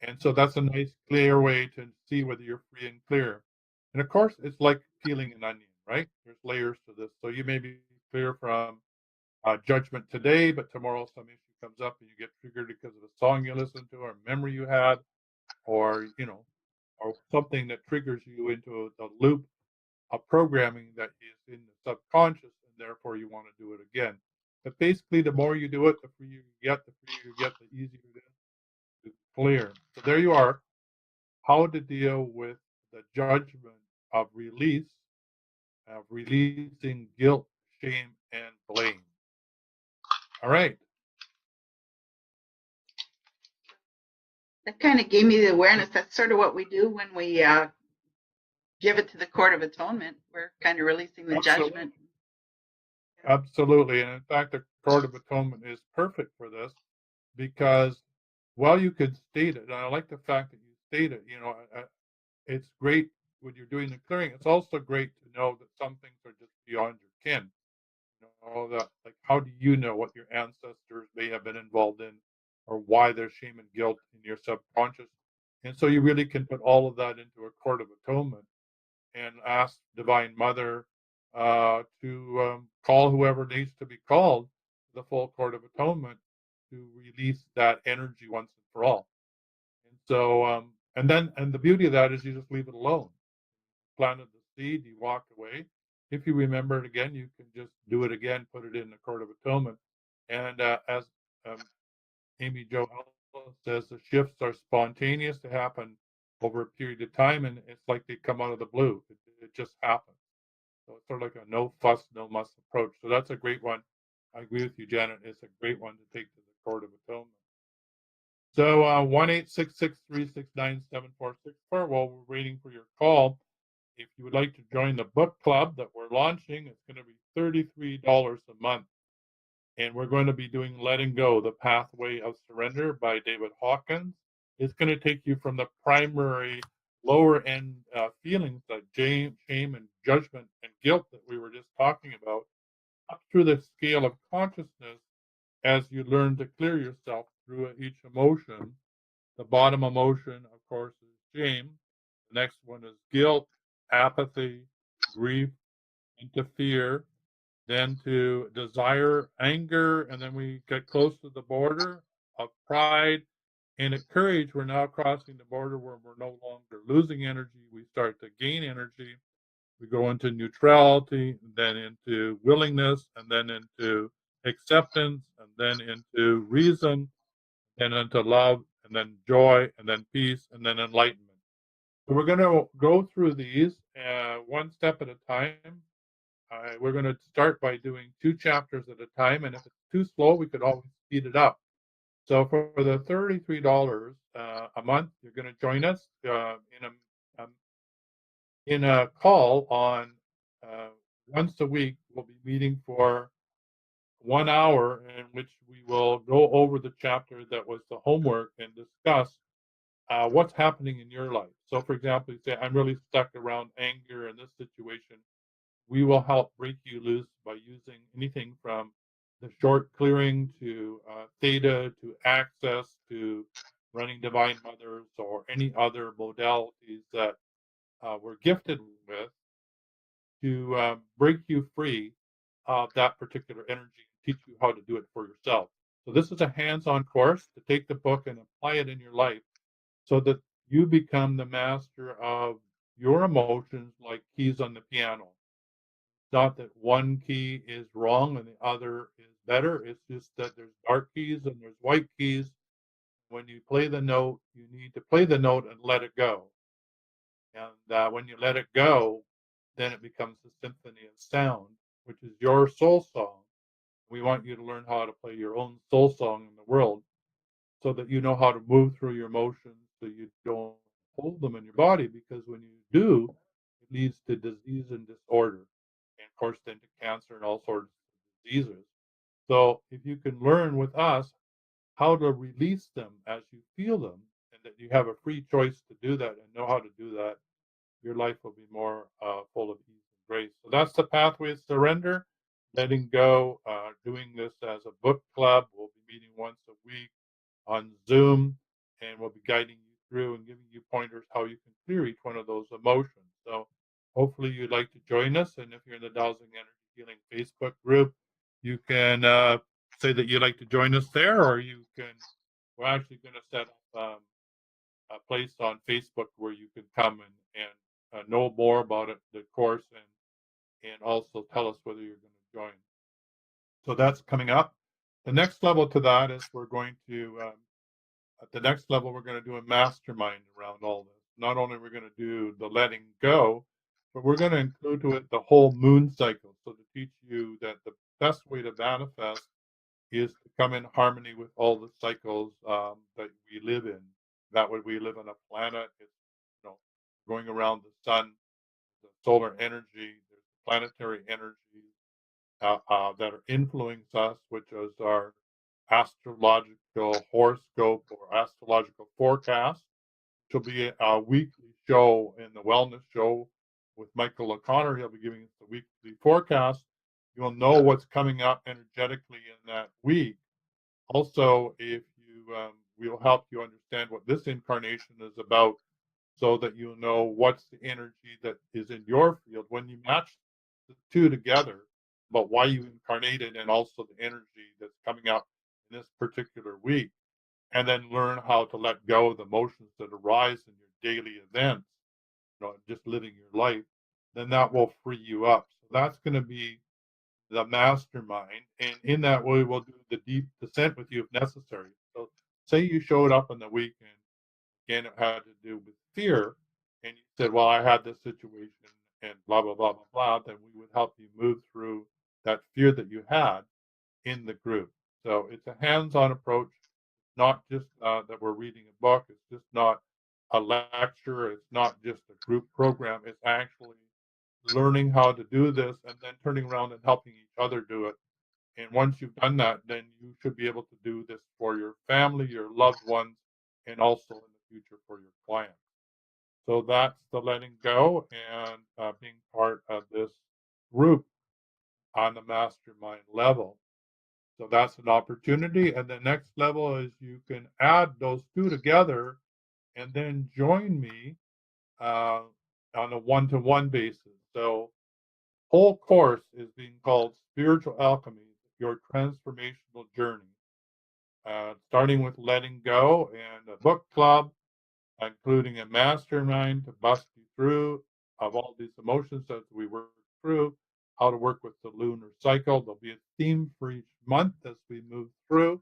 And so that's a nice, clear way to see whether you're free and clear. And of course, it's like peeling an onion, right? There's layers to this. So you may be clear from judgment today, but tomorrow some issue comes up and you get triggered because of a song you listened to or a memory you had, or or something that triggers you into the loop of programming that is in the subconscious, and therefore you want to do it again. But basically, the more you do it, the freer you get, the easier it is to clear. So there you are, how to deal with the judgment of releasing guilt, shame, and blame. All right.
That kind of gave me the awareness. That's sort of what we do when we give it to the Court of Atonement. We're kind of releasing the judgment.
Absolutely. And in fact, the Court of Atonement is perfect for this because, well, you could state it. And I like the fact that you state it. It's great when you're doing the clearing. It's also great to know that some things are just beyond your kin. That, like, how do you know what your ancestors may have been involved in, or why there's shame and guilt in your subconscious? And so you really can put all of that into a Court of Atonement and ask Divine Mother to call whoever needs to be called to the full Court of Atonement to release that energy once and for all. And so, and the beauty of that is you just leave it alone. Planted the seed, you walked away. If you remember it again, you can just do it again, put it in the Court of Atonement. And as Amy Jo says, the shifts are spontaneous to happen over a period of time, and it's like they come out of the blue. It just happens. So it's sort of like a no fuss, no muss approach. So that's a great one. I agree with you, Janet. It's a great one to take to the Court of Atonement. So 1-866-369-7464. While we're waiting for your call, if you would like to join the book club that we're launching, it's going to be $33 a month. And we're going to be doing Letting Go, The Pathway of Surrender by David Hawkins. It's going to take you from the primary lower end feelings like shame and judgment and guilt that we were just talking about, up through the scale of consciousness as you learn to clear yourself through each emotion. The bottom emotion, of course, is shame. The next one is guilt, apathy, grief, into fear, then to desire, anger, and then we get close to the border of pride. And at courage, we're now crossing the border where we're no longer losing energy. We start to gain energy. We go into neutrality, then into willingness, and then into acceptance, and then into reason, and into love, and then joy, and then peace, and then enlightenment. So we're going to go through these one step at a time. We're going to start by doing 2 chapters at a time, and if it's too slow, we could always speed it up. So for the $33 a month, you're going to join us in in a call on once a week. We'll be meeting for 1 hour in which we will go over the chapter that was the homework and discuss what's happening in your life. So, for example, you say, I'm really stuck around anger in this situation. We will help break you loose by using anything from the short clearing to theta to access to running divine mothers or any other modalities that we're gifted with to break you free of that particular energy and teach you how to do it for yourself. So this is a hands-on course to take the book and apply it in your life so that you become the master of your emotions like keys on the piano. Not that one key is wrong and the other is better. It's just that there's dark keys and there's white keys. When you play the note, you need to play the note and let it go. And when you let it go, then it becomes a symphony of sound, which is your soul song. We want you to learn how to play your own soul song in the world so that you know how to move through your emotions so you don't hold them in your body, because when you do, it leads to disease and disorder, and of course then to cancer and all sorts of diseases. So if you can learn with us how to release them as you feel them, and that you have a free choice to do that and know how to do that, your life will be more full of ease and grace. So that's the pathway of surrender, letting go, doing this as a book club. We'll be meeting once a week on Zoom, and we'll be guiding you through and giving you pointers how you can clear each one of those emotions. So hopefully you'd like to join us. And if you're in the Dowsing Energy Healing Facebook group, you can say that you'd like to join us there, or you can, we're actually going to set up a place on Facebook where you can come and know more about it, the course, and also tell us whether you're going to join. So that's coming up. The next level to that is we're going to, at the next level, we're going to do a mastermind around all this. Not only are we going to do the letting go, but we're going to include to it the whole moon cycle. So to teach you that the best way to manifest is to come in harmony with all the cycles that we live in. That way, we live on a planet. It's, you know, going around the sun, the solar energy, there's planetary energies that are influencing us, which is our astrological horoscope or astrological forecast. Which will be a weekly show in the wellness show with Michael O'Connor. He'll be giving us the weekly forecast. You'll know what's coming up energetically in that week. Also, if you, we'll help you understand what this incarnation is about, so that you know what's the energy that is in your field when you match the two together, but why you incarnated, and also the energy that's coming up in this particular week, and then learn how to let go of the emotions that arise in your daily events, you know, just living your life. Then that will free you up. So that's going to be the mastermind, and in that way, we'll do the deep descent with you if necessary. So, say you showed up in the weekend, again, it had to do with fear, and you said, "Well, I had this situation, and blah blah blah blah blah." Then we would help you move through that fear that you had in the group. So it's a hands-on approach, not just that we're reading a book. It's just not a lecture. It's not just a group program. It's actually learning how to do this and then turning around and helping each other do it. And once you've done that, then you should be able to do this for your family, your loved ones, and also in the future for your clients. So that's the letting go and being part of this group on the mastermind level. So that's an opportunity. And the next level is you can add those two together and then join me uh, on a one-to-one basis. So whole course is being called Spiritual Alchemy, Your Transformational Journey. Starting with letting go and a book club, including a mastermind to bust you through of all these emotions as we work through, how to work with the lunar cycle. There'll be a theme for each month as we move through.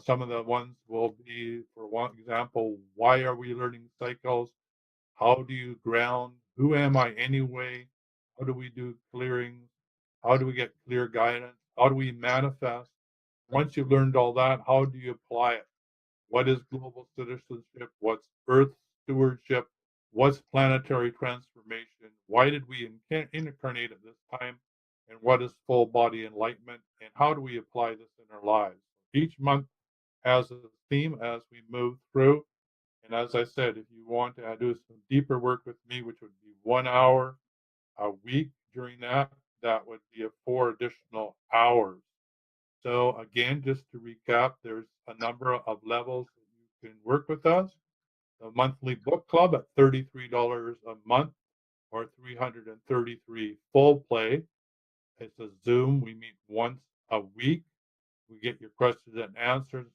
Some of the ones will be, for one example, why are we learning cycles? How do you ground? Who am I anyway? How do we do clearings? How do we get clear guidance? How do we manifest? Once you've learned all that, how do you apply it? What is global citizenship? What's Earth stewardship? what's planetary transformation, why did we incarnate at this time, and what is full body enlightenment, and how do we apply this in our lives. Each month has a theme as we move through. And as I said, if you want to do some deeper work with me, which would be 1 hour a week during that, that would be 4 additional hours. So again, just to recap, there's a number of levels that you can work with us. The monthly book club at $33 a month or $333 full play. It's a Zoom. We meet once a week. We get your questions and answers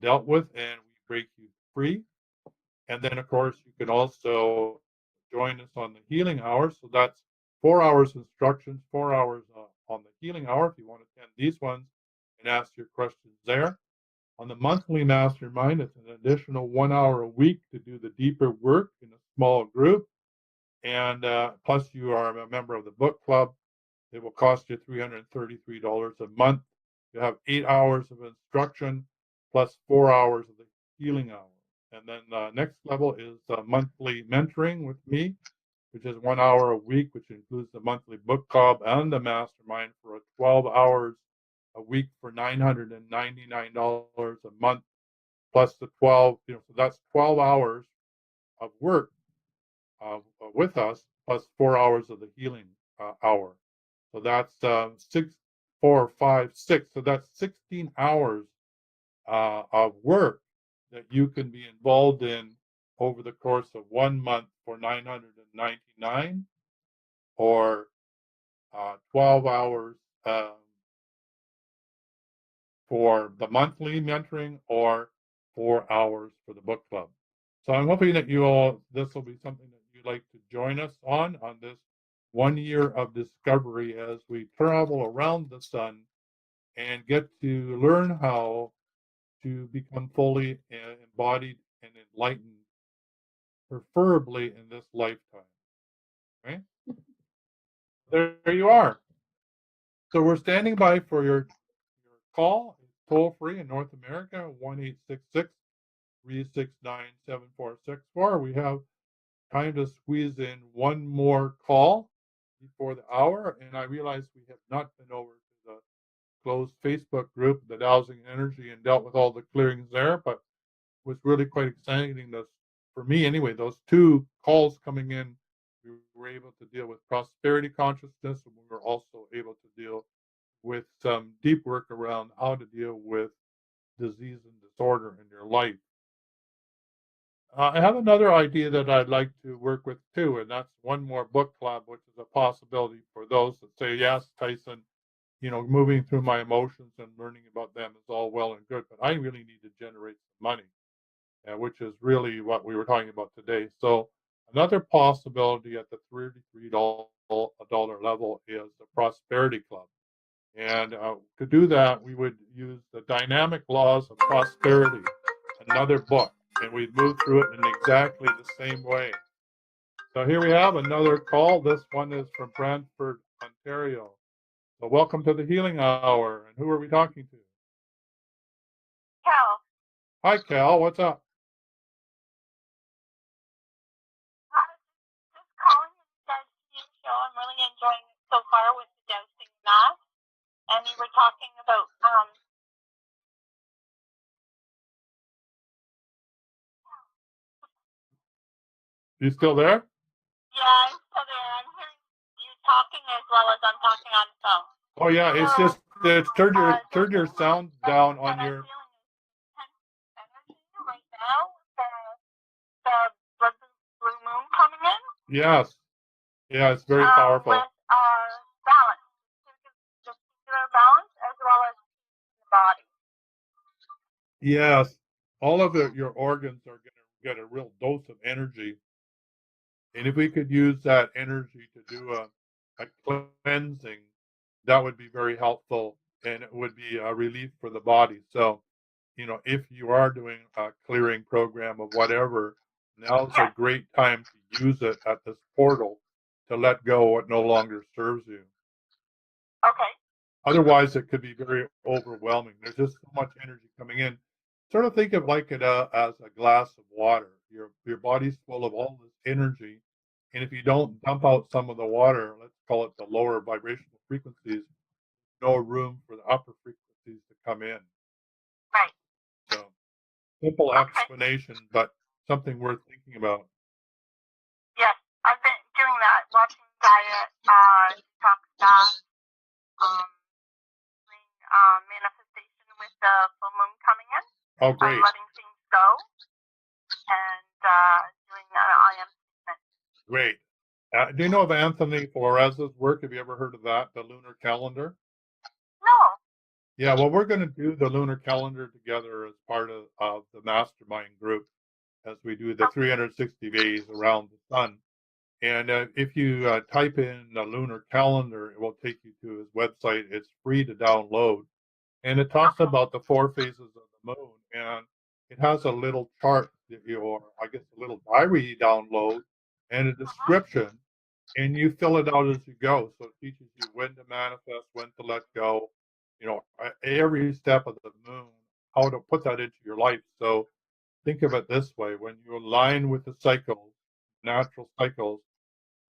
dealt with, and we break you free. And then, of course, you can also join us on the healing hour. So that's 4 hours instructions, 4 hours on the healing hour if you want to attend these ones and ask your questions there. On the monthly mastermind, it's an additional 1 hour a week to do the deeper work in a small group. And plus, you are a member of the book club. It will cost you $333 a month. You have 8 hours of instruction plus 4 hours of the healing hour. And then the next level is monthly mentoring with me, which is 1 hour a week, which includes the monthly book club and the mastermind for 12 hours a week for $999 a month, plus the 12, so that's 12 hours of work with us, plus 4 hours of the healing hour. So that's 6, 4, 5, 6. So that's 16 hours of work that you can be involved in over the course of 1 month for $999, or 12 hours for the monthly mentoring, or 4 hours for the book club. So I'm hoping that this will be something that you'd like to join us on this 1 year of discovery as we travel around the sun and get to learn how to become fully embodied and enlightened, preferably in this lifetime. Right? There you are. So we're standing by for your call. It's toll free in North America, 1-866-369-7464. We have time to squeeze in one more call before the hour, and I realize we have not been over to the closed Facebook group, the Dowsing Energy, and dealt with all the clearings there, but it was really quite exciting for me anyway, those 2 calls coming in. We were able to deal with prosperity consciousness, and we were also able to deal with some deep work around how to deal with disease and disorder in your life. I have another idea that I'd like to work with too, and that's one more book club, which is a possibility for those that say, yes, Tyson, moving through my emotions and learning about them is all well and good, but I really need to generate some money, which is really what we were talking about today. So another possibility at the $33 level is the Prosperity Club. And to do that, we would use the Dynamic Laws of Prosperity, another book, and we'd move through it in exactly the same way. So here we have another call. This one is from Brantford, Ontario. So welcome to the Healing Hour. And who are we talking to?
Cal.
Hi, Cal. What's up?
Just calling in regards to your show. I'm really enjoying it so far with the dowsing math. And you were talking about
You still there?
yeah, I'm still there. I'm hearing you talking as well as I'm talking on the phone.
Oh yeah, it's just turn your sound down on your.
Energy right now, the blue moon coming in.
Yes, yeah, it's very powerful.
With balance, the singular balance as well as the body.
Yes, all of your organs are going to get a real dose of energy, and if we could use that energy to do a cleansing, that would be very helpful, and it would be a relief for the body. So, if you are doing a clearing program of whatever, now's a great time to use it at this portal to let go what no longer serves you.
Okay.
Otherwise, it could be very overwhelming. There's just so much energy coming in. Sort of think of like it as a glass of water. Your body's full of all this energy, and if you don't dump out some of the water, let's call it the lower vibrational frequencies, no room for the upper frequencies to come in.
Right.
So simple
Okay.
explanation, but something worth thinking about.
Yes, I've been doing that, watching diet, detox fast, doing manifestation with the full moon coming in.
Oh, great.
I'm letting things go and doing an IM treatment.
Great. Do you know of Anthony Flores's work? Have you ever heard of that, the lunar calendar?
No.
Yeah, well, we're going to do the lunar calendar together as part of the mastermind group as we do the 360 days around the sun. And if you type in the lunar calendar, it will take you to his website. It's free to download. And it talks about the 4 phases of the moon. And it has a little chart, or I guess a little diary you download and a description. And you fill it out as you go. So it teaches you when to manifest, when to let go, every step of the moon, how to put that into your life. So think of it this way: when you align with the cycles, natural cycles,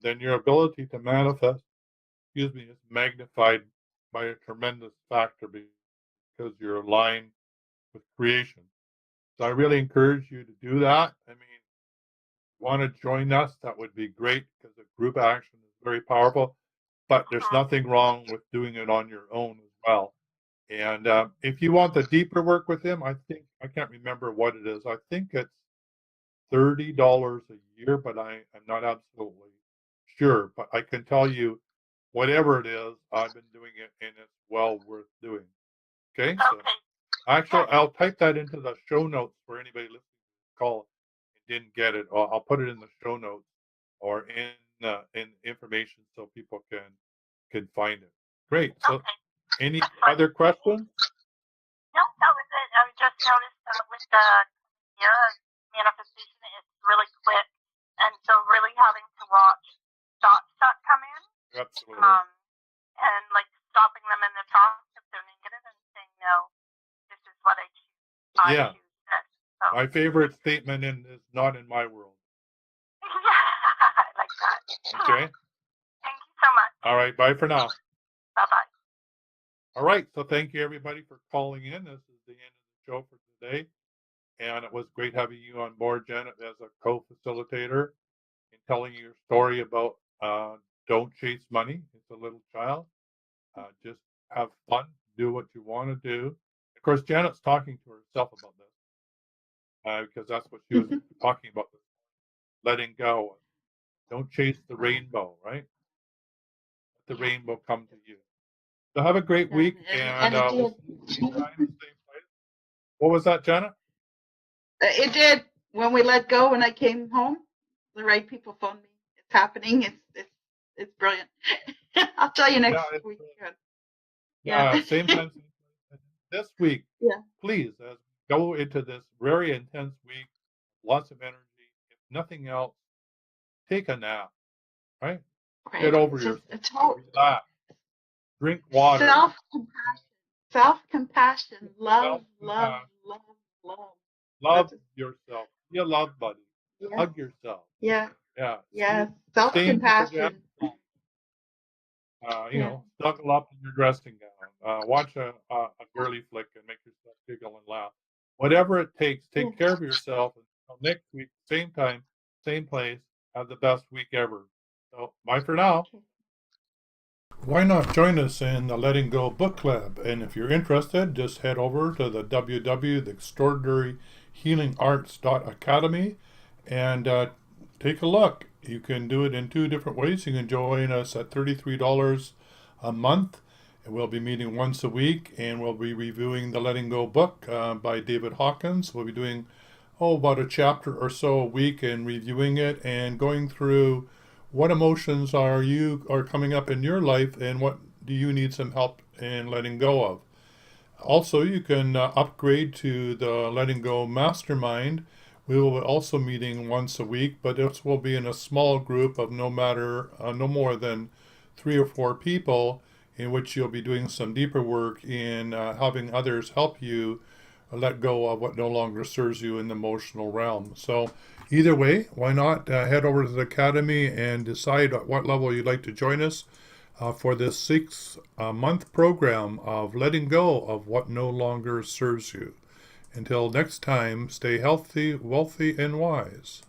then your ability to manifest, is magnified by a tremendous factor because you're aligned with creation. So I really encourage you to do that. I mean, want to join us, that would be great because the group action is very powerful, but there's nothing wrong with doing it on your own as well. And if you want the deeper work with him, I can't remember what it is. I think it's $30 a year, but I'm not absolutely sure. But I can tell you, whatever it is, I've been doing it, and it's well worth doing. Okay? So actually, I'll type that into the show notes for anybody listening to the call and didn't get it. I'll put it in the show notes or in information so people can find it. Great. So, any other questions?
No, that was it. I just noticed with the manifestation, it's really quick, and so really having to watch thoughts that come in.
Absolutely.
And like stopping them in their tracks if they're negative and saying, no, this is what I choose. I choose this. So.
My favorite statement is not in my world.
I like that.
Okay.
Thank you so much.
All right. Bye for now.
Bye-bye.
All right. So thank you, everybody, for calling in. This is the end of the show for today. And it was great having you on board, Janet, as a co-facilitator and telling your story about don't chase money. It's a little child. Just have fun. Do what you want to do. Of course, Janet's talking to herself about this because that's what she was talking about, letting go. Don't chase the rainbow, right? Let the rainbow come to you. So have a great week, and we'll see you guys in the same place. What was that, Janet?
It did. When we let go, when I came home, the right people phoned me. It's happening. It's brilliant. I'll tell you next week.
Yeah, same time this week.
Yeah.
Please go into this very intense week, lots of energy. If nothing else, take a nap. Right? Get over yourself. Relax. Drink water.
Self-compassion. Love.
Love yourself. Be a love buddy. Yeah. Hug yourself.
Yeah.
Yeah.
Yeah. Self-compassion.
Snuggle up in your dressing gown. Watch a girly flick and make yourself giggle and laugh. Whatever it takes, take care of yourself. Until next week, same time, same place. Have the best week ever. So, bye for now. Why not join us in the Letting Go Book Club? And if you're interested, just head over to the www.theextraordinaryhealingarts.academy and take a look. You can do it in 2 different ways. You can join us at $33 a month. And we'll be meeting once a week, and we'll be reviewing the Letting Go book by David Hawkins. We'll be doing about a chapter or so a week and reviewing it and going through what emotions are coming up in your life and what do you need some help in letting go of. Also, you can upgrade to the Letting Go Mastermind. We will be also meeting once a week, but this will be in a small group of no more than 3 or 4 people, in which you'll be doing some deeper work in having others help you let go of what no longer serves you in the emotional realm. So either way, why not head over to the Academy and decide at what level you'd like to join us for this 6-month program of letting go of what no longer serves you. Until next time, stay healthy, wealthy, and wise.